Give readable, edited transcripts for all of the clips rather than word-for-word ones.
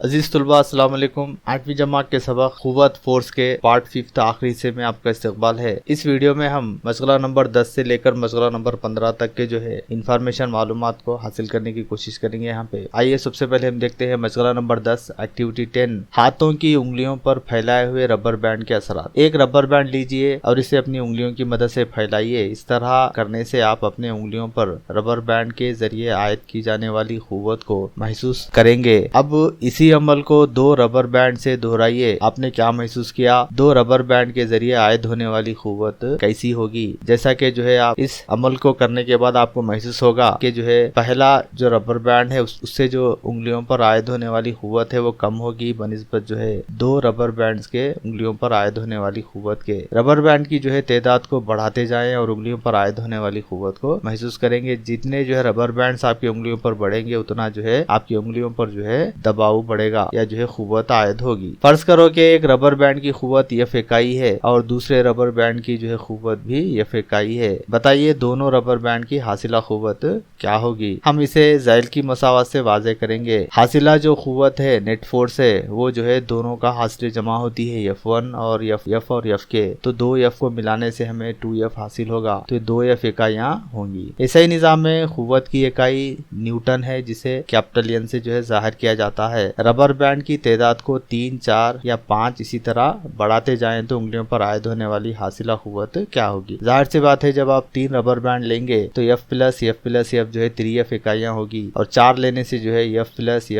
अजीज तलबा अस्सलाम वालेकुम। 8वीं जमात के सबक क़ुव्वत फोर्स के पार्ट 5 आखिरी हिस्से में आपका इस्तकबाल है। इस वीडियो में हम मशगला नंबर 10 से लेकर मशगला नंबर 15 तक के जो है इंफॉर्मेशन मालूमात को हासिल करने की कोशिश करेंगे। यहाँ पे आइए सबसे पहले हम देखते हैं मशगला नंबर 10 एक्टिविटी 10, हाथों की उंगलियों पर फैलाए हुए रबर बैंड के असरात। एक रबर बैंड लीजिए और इसे अपनी उंगलियों की मदद से फैलाइए। इस तरह करने से आप अपने उंगलियों पर रबर बैंड के जरिए आयद की जाने वाली क़ुव्वत को महसूस करेंगे। अब इसी अमल को दो रबर बैंड से दोहराइए। आपने क्या महसूस किया? दो रबर बैंड के जरिए आयद होने वाली क़ुव्वत कैसी होगी? जैसा कि जो है आप इस अमल को करने के बाद आपको महसूस होगा कि जो है पहला जो रबर बैंड है उससे जो उंगलियों पर आयद होने वाली क़ुव्वत है वो कम होगी बनिस्बत जो है दो रबर बैंड के उंगलियों पर आयद होने वाली क़ुव्वत के। रबर बैंड की जो है तादाद को बढ़ाते जाएं और उंगलियों पर आयद होने वाली क़ुव्वत को महसूस करेंगे। जितने जो है रबर बैंड्स आपकी उंगलियों पर बढ़ेंगे उतना जो है आपकी उंगलियों पर जो है दबाव बढ़ेगा या जो है क़ुव्वत आयद होगी। फर्ज करो कि एक रबर बैंड की क़ुव्वत F इकाई है और दूसरे रबर बैंड की जो है क़ुव्वत भी F इकाई है। बताइए दोनों रबर बैंड की हासिला क़ुव्वत क्या होगी? हम इसे ज़ैल की मसावत से वाज़े करेंगे। हासिला जो क़ुव्वत है, नेट फोर्स है, वो जो है दोनों का हासिल जमा होती है F1 और F और F के। तो दो F को मिलाने से हमें 2F हासिल होगा, तो 2F इकाइयाँ होंगी। ऐसे ही निज़ाम में क़ुव्वत की इकाई न्यूटन है जिसे कैपिटल N से जो है ज़ाहिर किया जाता है। रबर बैंड की तादाद को 3, 4 या 5 इसी तरह बढ़ाते जाएं तो उंगलियों पर आयद होने वाली हासिला क़ुव्वत क्या होगी? जाहिर सी बात है जब आप 3 रबर बैंड लेंगे तो F प्लस F जो है 3F इकाइयाँ होगी और 4 लेने से जो है F प्लस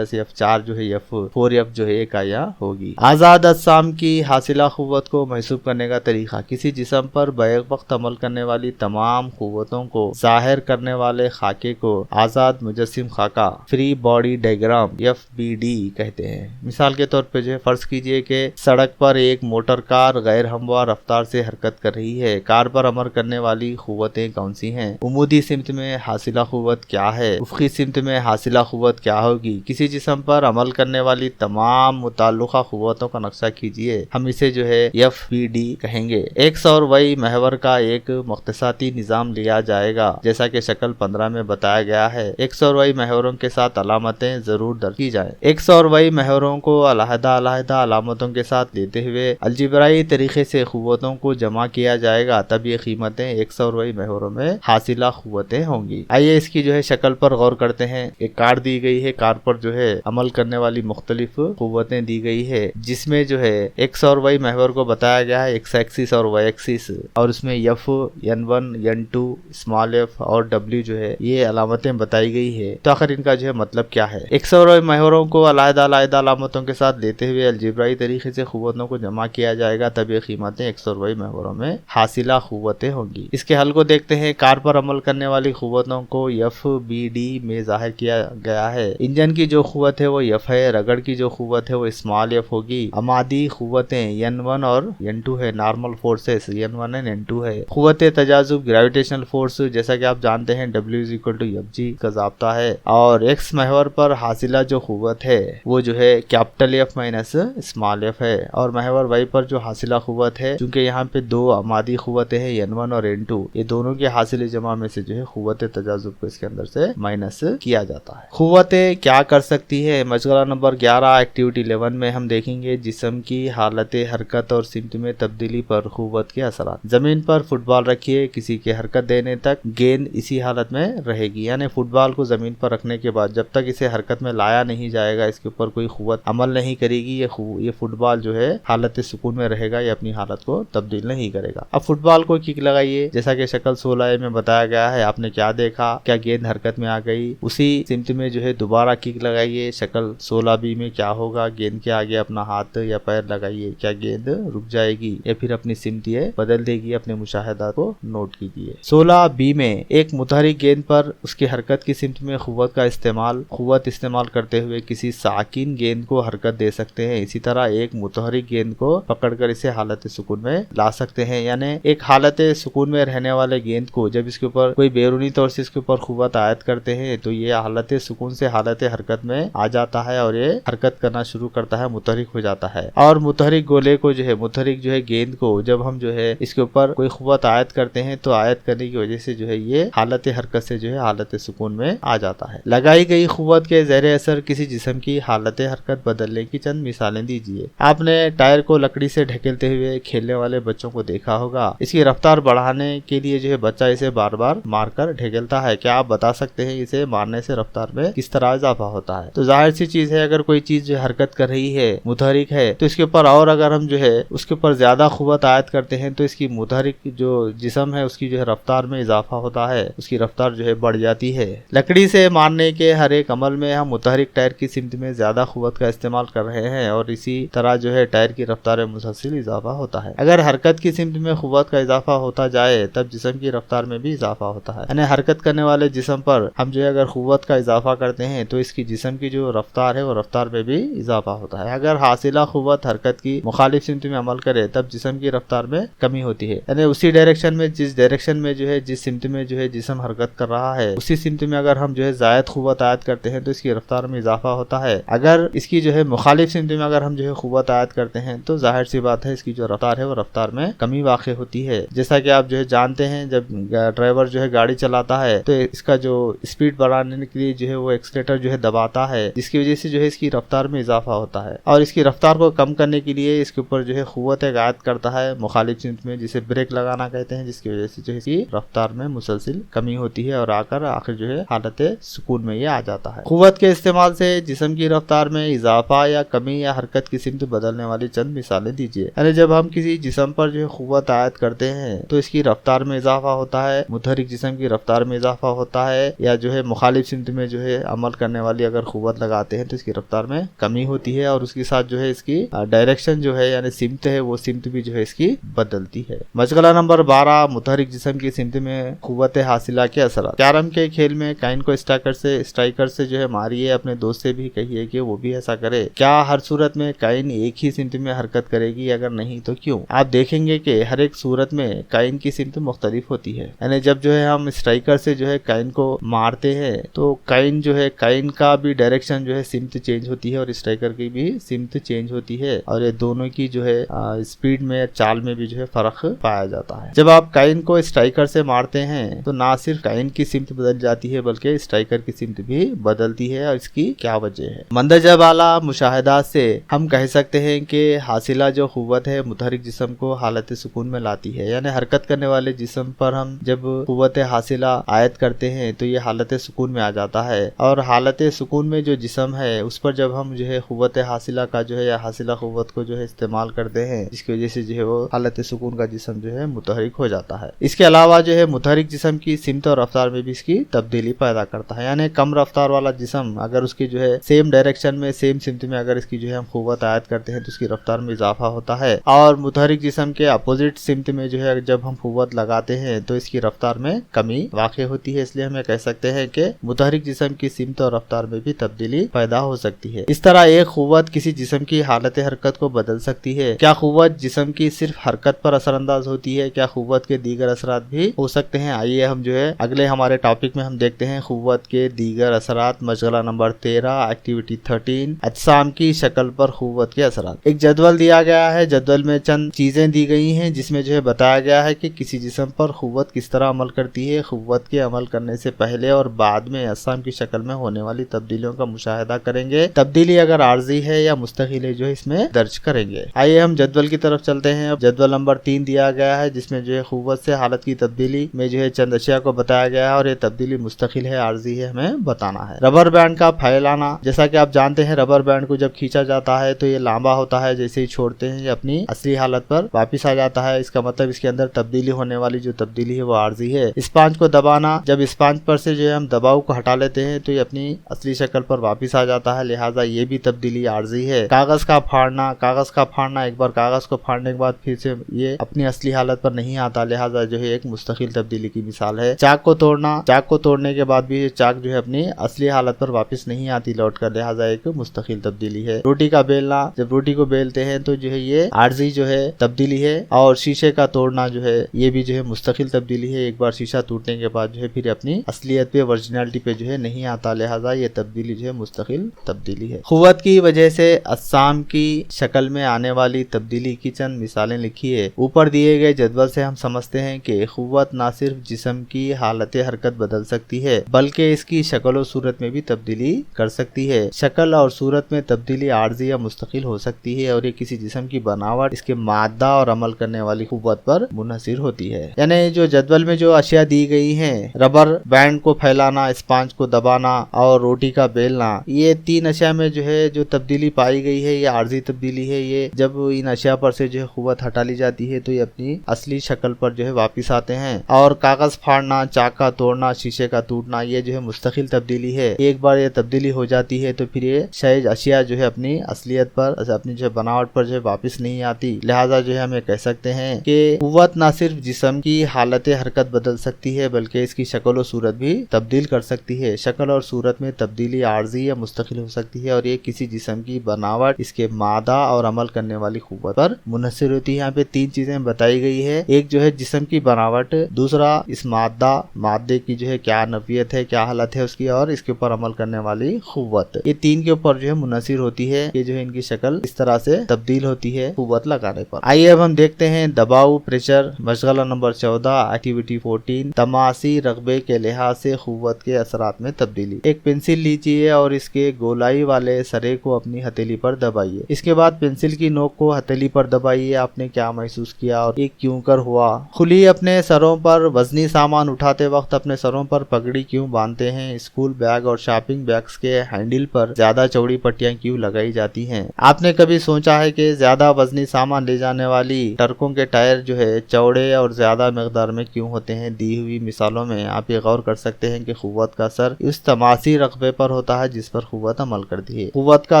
F 4 जो है F जो है इकाइयाँ होगी। आज़ाद अज्साम की हासिला क़ुव्वत को महसूब करने का तरीका। किसी जिस्म पर बैक वक्त अमल करने वाली तमाम क़ुव्वतों को ज़ाहिर करने वाले खाके को आज़ाद मुजस्सिम खाका, फ्री बॉडी डायग्राम FBD कहते हैं। मिसाल के तौर पे जो है फर्ज कीजिए कि सड़क पर एक मोटर कार गैर हमवार रफ्तार से हरकत कर रही है। कार पर अमल करने वाली क़ुव्वतें कौन सी हैं? उमूदी सिमत में हासिला क़ुव्वत क्या है? उफ़क़ी सिमत में हासिला क़ुव्वत क्या होगी? किसी जिस्म पर अमल करने वाली तमाम मुताल्लिक़ा क़ुव्वतों का नक्शा कीजिए। हम इसे जो है FBD कहेंगे। एक्स और वाई महवर का एक मुख्तसाती निज़ाम लिया जाएगा जैसा कि शक्ल 15 में बताया गया है। एक्स और वाई महवरों के साथ अलामतें जरूर दर्ज की जाए। एक्स और वाई महवरों को अलहदा अलामतों के साथ लेते हुए अलजिब्राई तरीके से क़ुव्वतों को जमा किया जाएगा, तब ये कीमतें एक्स और वाई महवरों में हासिला क़ुव्वतें होंगी। आइए इसकी जो है शक्ल पर गौर करते हैं। एक कार दी गई है, कार पर जो है अमल करने वाली मुख्तलिफ क़ुव्वतें दी गई है जिसमें जो है एक्स और वाई महवर को बताया गया है एक्स एक्सिस और वाई एक्सिस, और उसमें F, N1, N2, small f और W जो है ये अलामतें बताई गई है। तो आखिर इनका जो है मतलब क्या है? एक्स और वाई महवरों को अलहदा अलामतों के साथ लेते हुए अलजिब्राई तरीके से क़ुव्वतों को जमा किया जाएगा, तब ये कीमतें एक्स और वाई महवरों में हासिला क़ुव्वतें होंगी। इसके हल को देखते हैं। कार पर अमल करने वाली क़ुव्वतों को FBD में जाहिर किया गया है। इंजन की जो क़ुव्वत है वो F है, रगड़ की जो क़ुव्वत है वो स्मॉल f होगी। अमादी क़ुव्वतें N1 और N2 है, नॉर्मल फोर्सेस N1 और N2 है। क़ुव्वत तजाजुब ग्रेविटेशनल फोर्स जैसा कि आप जानते हैं W=Fg का ज़ाब्ता है, और एक्स महवर पर हासिला जो क़ुव्वत है वो जो है capital F minus small f है, और महवर वाई पर जो हासिला क़ुव्वत है चूंकि यहाँ पे दो अमादी क़ुव्वतें हैं N1 और N2, ये दोनों के हासिल जमा में से जो है क़ुव्वत तजाजुब को इसके अंदर से माइनस किया जाता है। क़ुव्वतें क्या कर सकती है? मशगला नंबर 11 एक्टिविटी 11 में हम देखेंगे जिस्म की हालत हरकत और सिमत में तब्दीली पर क़ुव्वत के असरात। जमीन पर फुटबॉल रखिए, किसी के हरकत देने तक गेंद इसी हालत में रहेगी, यानी फुटबॉल को जमीन पर रखने के बाद जब तक इसे हरकत में लाया नहीं जाएगा, इसके ऊपर कोई क़ुव्वत अमल नहीं करेगी, ये फुटबॉल जो है हालत सुकून में रहेगा, ये अपनी हालत को तब्दील नहीं करेगा। अब फुटबॉल को किक लगाइए जैसा कि शक्ल 16A में बताया गया है। आपने क्या देखा? क्या गेंद हरकत में आ गई? उसी सिमत में जो है दोबारा किक लगाइए। शक्ल 16B में क्या होगा? गेंद के आगे अपना हाथ या पैर लगाइए। क्या गेंद रुक जाएगी या फिर अपनी सिमत बदल देगी? अपने मुशाहिदात को नोट कीजिए। 16B में एक मुतहरिक गेंद पर उसकी हरकत की सिमत में क़ुव्वत इस्तेमाल करते हुए किसी साकिन गेंद को हरकत दे सकते हैं। इसी तरह एक मुतहरिक गेंद को पकड़कर इसे हालत सुकून में ला सकते हैं, यानी एक हालत सुकून में रहने वाले गेंद को जब इसके ऊपर कोई बैरूनी तौर से इसके ऊपर क़ुव्वत आयद करते हैं तो ये हालत सुकून से हालत हरकत में आ जाता है और ये हरकत करना शुरू करता है, मुतहरिक हो जाता है। और मुतहरिक गोले को जो है मुतहरिक जो है गेंद को जब हम जो है इसके ऊपर कोई क़ुव्वत आयद करते हैं तो आयद करने की वजह से जो है ये हालत हरकत से जो है हालत सुकून में आ जाता है। लगाई गई क़ुव्वत के ज़ेर असर किसी जिस्म की हालत हरकत बदलने की चंद मिसालें दीजिए। आपने टायर को लकड़ी से ढकेलते हुए खेलने वाले बच्चों को देखा होगा। इसकी रफ्तार बढ़ाने के लिए जो है बच्चा इसे बार बार मारकर ढकेलता है। क्या आप बता सकते हैं इसे मारने से रफ्तार में किस तरह इजाफा होता है? तो जाहिर सी चीज है, अगर कोई चीज जो हरकत कर रही है, मुतहरिक है, तो इसके ऊपर और अगर हम जो है उसके ऊपर ज्यादा कुव्वत आयत करते हैं तो इसकी मुतहरिक जो जिस्म है उसकी जो है रफ्तार में इजाफा होता है, उसकी रफ्तार जो है बढ़ जाती है। लकड़ी से मारने के हर एक अमल में हम मुतहरिक टायर की सिमत में ज्यादा कुव्वत का इस्तेमाल कर रहे हैं और इसी तरह जो है टायर की रफ्तार में मुसलसिल इजाफा होता है। अगर हरकत की सिमत में कुव्वत का इजाफा होता जाए तब जिस्म की रफ्तार में भी इजाफा होता है। यानी हरकत करने वाले जिस्म पर हम जो है अगर कुव्वत का इजाफा करते हैं तो इसकी जिस्म की जो रफ्तार है वो रफ्तार में भी इजाफा होता है। अगर हासिला कुव्वत हरकत की मुखालिफ सिमत में अमल करे तब जिस्म की रफ्तार में कमी होती है। यानी उसी डायरेक्शन में, जिस डायरेक्शन में जो है, जिस सिमत में जो है जिस्म हरकत कर रहा है, उसी सिमत में अगर हम जो है जायद कुव्वत आयत करते हैं तो इसकी रफ्तार में इजाफा होता है। अगर इसकी जो है मुखालिफ सिमत में अगर हम जो है कुव्वत आयत करते हैं तो जाहिर सी बात है इसकी जो रफ्तार है वो रफ्तार में कमी वाक़ होती है। जैसा कि आप जो है जानते हैं, जब ड्राइवर जो है गाड़ी चलाता है तो इसका जो स्पीड बढ़ाने के लिए जो है वो एक्सीलेटर जो है दबाता है, जिसकी वजह से जो है इसकी रफ्तार में इजाफा होता है। और इसकी रफ्तार को कम करने के लिए इसके ऊपर जो है कुव्वत आयत करता है मुखालिफ सिमत में, जिसे ब्रेक लगाना कहते हैं, जिसकी वजह से जो है इसकी रफ्तार में मुसलसिल कमी होती है और आखिर जो है हालत सुकून में ये आ जाता है। कुव्वत के इस्तेमाल से जिस्म की रफ्तार में इजाफा या कमी या हरकत की सिमत बदलने वाली चंद मिसालें दीजिए। यानी जब हम किसी जिस्म पर जो है कुव्वत आयत करते हैं तो इसकी रफ्तार में इजाफा होता है, मुतहरिक जिस्म की रफ्तार में इजाफा होता है, या जो है मुखालिफ सिमत में जो है अमल करने वाली अगर कुव्वत लगाते हैं तो इसकी रफ्तार में कमी होती है और उसके साथ जो है इसकी डायरेक्शन जो है यानी सिमत है वो सिमत भी जो है इसकी बदलती है। मशगला नंबर 12, मुतहरिक जिस्म की सिमत में कुव्वत हासिला के असरात। कैरम के खेल में काइन को स्ट्राइकर से जो है मारिए, अपने दोस्त से भी कहिए कि वो भी ऐसा करे। क्या हर सूरत में काइन एक ही सिमत में हरकत करेगी? अगर नहीं तो क्यों? आप देखेंगे कि हर एक सूरत में काइन की सिमत मुख्तलिफ होती है। यानी जब जो है हम स्ट्राइकर से जो है काइन को मारते हैं तो काइन जो है, काइन का भी डायरेक्शन जो है सिमत चेंज होती है और स्ट्राइकर की भी सिमत चेंज होती है और ये दोनों की जो है स्पीड में, चाल में भी जो है फर्क पाया जाता है। जब आप काइन को स्ट्राइकर से मारते हैं तो ना सिर्फ काइन की सिमत बदल जाती है बल्कि स्ट्राइकर की सिमत भी बदलती है और इसकी क्या वजह है? मंदरजा वाला मुशाहिदात से हम कह सकते हैं कि हासिला जो कुव्वत है मुतहरिक जिस्म को हालत सुकून में लाती है। यानी हरकत करने वाले जिस्म पर हम जब कुव्वत हासिला आयत करते हैं तो ये हालत सुकून में आ जाता है और हालत सुकून में जो जिस्म है उस पर जब हम जो है कुव्वत हासिला का जो है या हासिला कुव्वत को जो है इस्तेमाल करते हैं, जिसकी वजह से जो है वो हालत सुकून का जिस्म जो है मुतहरिक हो जाता है। इसके अलावा जो है मुतहरिक जिस्म की सिमत और रफ्तार में भी इसकी तब्दीली पैदा करता है। यानी कम रफ्तार वाला जिस्म अगर उसकी जो है सेम डायरेक्शन में, सेम सिमत में अगर इसकी जो है हम कुव्वत आयत करते हैं तो उसकी रफ्तार में इजाफा होता है और मुतहरिक जिस्म के अपोजिट सिमत में जो है जब हम कुव्वत लगाते हैं तो इसकी रफ्तार में कमी वाक़ होती है। इसलिए हमें कह सकते हैं कि मुतहरिक जिस्म की सिमत और रफ्तार में भी तब्दीली पैदा हो सकती है। इस तरह एक कुव्वत किसी जिस्म की हालत हरकत को बदल सकती है। क्या कुव्वत जिस्म की सिर्फ हरकत पर असरअंदाज होती है? क्या कुव्वत के दीगर असरात भी हो सकते हैं? आइए हम जो है अगले हमारे टॉपिक में हम देखते हैं कुव्वत के दीगर असरात। मशगला नंबर 13, एक्टिविटी 13, अजसाम की शक्ल पर कुव्वत के असरात। एक जदवल दिया गया है, जदवल में चंद चीजें दी गई हैं जिसमें जो है बताया गया है कि किसी जिस्म पर कुव्वत किस तरह अमल करती है। कुव्वत के अमल करने से पहले और बाद में अजसाम की शक्ल में होने वाली तब्दीलियों का मुशाहिदा करेंगे। तब्दीली अगर आर्जी है या मुस्तकिल है जो इसमें दर्ज करेंगे। आइए हम जदवल की तरफ चलते हैं। अब जदवल नंबर 3 दिया गया है जिसमें जो है कुव्वत से हालत की तब्दीली में जो है चंद अशिया को बताया गया है और ये तब्दीली मुस्तकिल है, आर्जी है, हमें बताना है। रबर बैंड का फैलाना। जैसा कि आप जानते हैं रबर बैंड को जब खींचा जाता है तो ये लंबा होता है, जैसे ही छोड़ते हैं ये अपनी असली हालत पर वापिस आ जाता है। इसका मतलब इसके अंदर तब्दीली होने वाली जो तब्दीली है वो आर्जी है। स्पंज को दबाना। जब स्पंज पर से जो है हम दबाव को हटा लेते हैं तो ये अपनी असली शक्ल पर वापिस आ जाता है, लिहाजा ये भी तब्दीली आर्जी है। कागज का फाड़ना। कागज का फाड़ना, एक बार कागज को फाड़ने के बाद फिर से ये अपनी असली हालत पर नहीं आता, लिहाजा जो है एक मुस्तकिल तब्दीली की मिसाल है। चाक को तोड़ना। चाक को तोड़ने के बाद भी चाक जो है अपनी असली हालत पर वापस नहीं आती लौट कर, लिहाजा एक मुस्तकिल तब्दीली है। रोटी का बेलना। जब रोटी को बेलते हैं तो जो है ये आर्जी जो है तब्दीली है। और शीशे का तोड़ना जो है ये भी जो है मुस्तकिल तब्दीली है। एक बार शीशा टूटने के बाद जो है फिर अपनी असलियत पे, ओरिजिनलिटी पे जो है नहीं आता, लिहाजा ये तब्दीली जो है मुस्तकिल तब्दीली है। कुव्वत की वजह से अजसाम की शक्ल में आने वाली तब्दीली की चंद मिसालें लिखिए। ऊपर दिए गए जदवल से हम समझते हैं कि कुव्वत न सिर्फ जिस्म की हालत हरकत बदल सकती है बल्कि इसकी शक्ल और सूरत में भी तब्दीली कर सकती है। शक्ल और सूरत में तब्दीली आर्जी या मुस्तकिल हो सकती है और ये किसी जिस्म की बनावट, इसके मादा और अमल करने वाली कुव्वत पर मुनहसिर होती है। यानी जो जदवल में जो अशिया दी गई हैं, रबर बैंड को फैलाना, स्पंज को दबाना और रोटी का बेलना, ये 3 अशिया में जो है जो तब्दीली पाई गई है ये आर्जी तब्दीली है। ये जब इन अशिया पर से जो है कुव्वत हटा ली जाती है तो ये अपनी असली शक्ल पर जो है वापिस आते हैं। और कागज फाड़ना, चाका तोड़ना, शीशे का टूटना, ये जो है मुस्तकिल तब्दीली है। एक बार ये तब्दीली हो जाती है तो फिर ये शायद अशिया जो है अपनी असलियत पर, अपनी जो बनावट पर जो है वापिस नहीं आती। लिहाजा जो है हमें कह सकते हैं कि कुव्वत न सिर्फ जिस्म की हालत हरकत बदल सकती है बल्कि इसकी शक्ल और सूरत भी तब्दील कर सकती है। शक्ल और सूरत में तब्दीली आर्जी या मुस्तकिल हो सकती है और ये किसी जिस्म की बनावट, इसके मादा और अमल करने वाली कुव्वत पर मुनहसिर होती है। यहाँ पे 3 चीजें बताई गई है। एक जो है जिस्म की बनावट, दूसरा इस मादे की जो है क्या नवियत है, क्या हालत है उसकी, और इसके ऊपर अमल करने वाली कुव्वत। ये 3 के ऊपर जो है मुनहसिर होती है कि जो है इनकी शक्ल इस तरह से तब्दील होती है कुव्वत लगाने पर। आइए अब हम देखते हैं दबाव, प्रेशर, मशगला नंबर 14, एक्टिविटी 14, तमासी रगबे के लिहाज से कुव्वत के असरात में तब्दीली। एक पेंसिल लीजिए और इसके गोलाई वाले सरे को अपनी हथेली पर दबाइए। इसके बाद पेंसिल की नोक को हथेली पर दबाइए। आपने क्या महसूस किया और ये क्यों कर हुआ? खुली अपने सरों पर वजनी सामान उठाते वक्त अपने सरों पर पगड़ी क्यों बांधते हैं? स्कूल बैग और शॉपिंग बैग्स के हैंडल पर ज्यादा चौड़ी पट्टियां क्यों लगाई जाती हैं? आपने कभी सोचा है कि ज्यादा वजनी सामान ले जाने वाली ट्रकों के टायर जो है चौड़े और ज्यादा मिकदार में क्यों होते हैं? दी हुई मिसालों में आप ये गौर कर सकते हैं कि कुव्वत का असर उस तमासी रकबे पर होता है जिस पर कुव्वत अमल करती है। कुव्वत का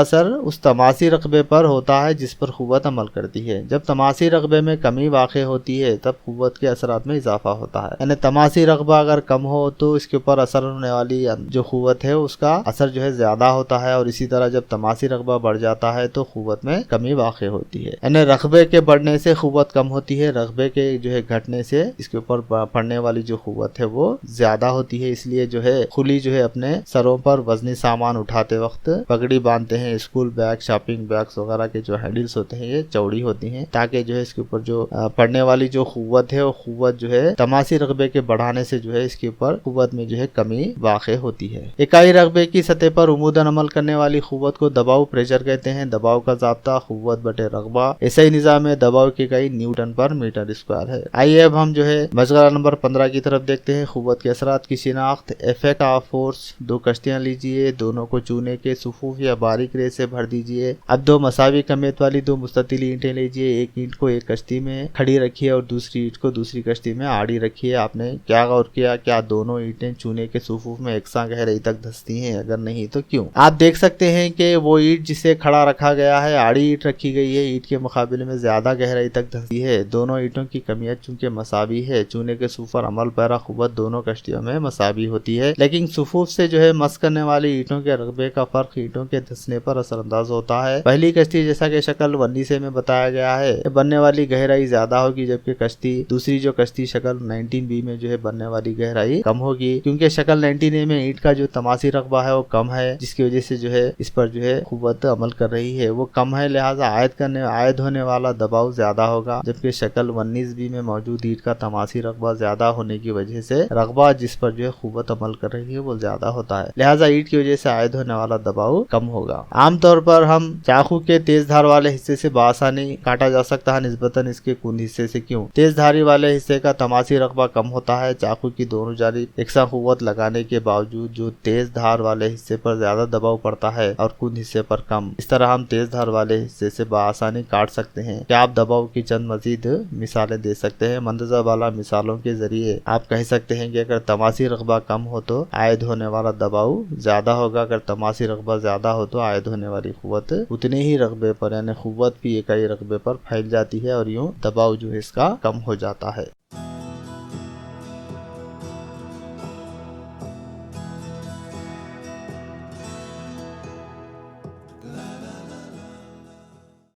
असर उस तमासी रकबे पर होता है जिस पर कुव्वत अमल करती है। जब तमासी रकबे में कमी वाक़ होती है तब कुव्वत के असरात में इजाफा होता है। यानी तमासी रकबा अगर कम हो तो इसके ऊपर असर होने वाली जो कुव्वत है उसका असर जो है ज्यादा होता है, और इसी तरह जब तमासी रकबा बढ़ जाता है तो कुव्वत में कमी वाक़ होती है। यानी रकबे के बढ़ने से कुव्वत कम होती है, रकबे के जो है घटने से इसके ऊपर पड़ने वाली जो कुव्वत है वो ज्यादा होती है। इसलिए जो है खुली जो है अपने सरों पर वजनी सामान उठाते वक्त पगड़ी बांधते हैं। स्कूल बैग, शॉपिंग बैग्स वगैरह के जो हैंडल्स होते हैं ये चौड़ी होती हैं ताकि जो है इसके ऊपर जो पड़ने वाली जो कुव्वत है वो कुव्वत जो है तमासी रकबे के बढ़ाने से जो है इसके ऊपर कुव्वत में जो है कमी वाक़ होती है। इकाई रकबे की सतह पर उमूदन अमल करने वाली कुव्वत को दबाव, प्रेशर कहते हैं। दबाव का ज़ाब्ता कुव्वत बटे रकबा। ऐसा ही निज़ाम है, दबाव की इकाई न्यूटन पर मीटर स्क्वायर है। आइए अब हम जो है मशगला नंबर 15 की तरफ देखते हैं। कुव्वत के असरात की शिनाख्त। Effect of force. 2 कश्तियां लीजिए, दोनों को चूने के सुफूफ या बारीक रेत से भर दीजिए। अब 2 मसावी कमियत वाली 2 मुस्ततिल ईंटें लीजिए। एक ईंट को एक कश्ती में खड़ी रखिए और दूसरी ईंट को दूसरी कश्ती में आड़ी रखिए। आपने क्या गौर किया, क्या दोनों ईंटें चूने के सुफूफ में एकसा गहराई तक धंसती हैं? अगर नहीं तो क्यों? आप देख सकते हैं कि वो ईंट जिसे खड़ा रखा गया है, आड़ी ईंट रखी गई है, ईंट के मुकाबले में ज्यादा गहराई तक धंसती है। दोनों ईंटों की कमियत चूंकि मसावी है, चूने के सुफर अमल पैरा कुव्वत दोनों कश्तियों में मसावी होती है, लेकिन सुफूफ से जो है मस करने वाली ईंटों के रकबे का फर्क ईंटों के धंसने पर असरअंदाज होता है। पहली कश्ती जैसा कि शक्ल 19 में बताया गया है, बनने वाली गहराई ज्यादा होगी, जबकि कश्ती दूसरी जो कश्ती शक्ल 19B में जो है बनने वाली गहराई कम होगी, क्योंकि शक्ल 19A में ईंट का जो तमासी रकबा है वो कम है, जिसकी वजह से जो है इस पर जो है कुव्वत अमल कर रही है वो कम है, लिहाजा आयद होने वाला दबाव ज्यादा होगा। जबकि शक्ल 19B में मौजूद ईंट का तमासी रकबा ज्यादा होने की वजह से रकबा जिस पर जो है कुव्वत अमल कर रही है वो ज्यादा होता है, लिहाजा ईंट की वजह से आयद होने वाला दबाव कम होगा। आमतौर पर हम चाकू के तेज धार वाले हिस्से से बआसानी काटा जा सकता है निस्बतन इसके कुंद हिस्से से। क्यों? तेज धारी वाले हिस्से का तमासी रकबा कम होता है। चाकू की दोनों जानिब एकसा कुव्वत लगाने के बावजूद जो तेज धार वाले हिस्से पर ज्यादा दबाव पड़ता है और कुंद हिस्से पर कम। इस तरह हम तेज धार वाले हिस्से से बआसानी काट सकते हैं। क्या आप दबाव की चंद मजीद मिसालें दे सकते हैं? मंदजा वाला मिसालों के जरिए आप कह सकते हैं कि अगर तमासी रकबा कम हो तो आयद होने वाला दबाव ज्यादा होगा, अगर तमासी रकबा ज्यादा हो तो आयद होने वाली कुव्वत उतने ही रकबे पर यानी कुव्वत भी इकाई रकबे पर फैल जाती है और यूं दबाव जो है इसका कम हो जाता है।